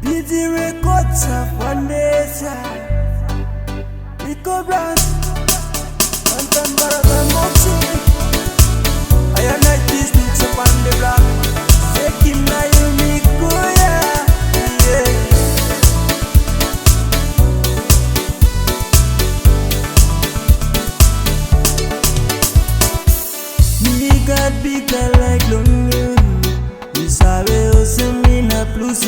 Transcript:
Busy records of one day, Rico Brat, and Barata Mosky. I am like this, it's upon the block. Take him now, you make go, yeah. Me got bigger like long. We sabe o semina plus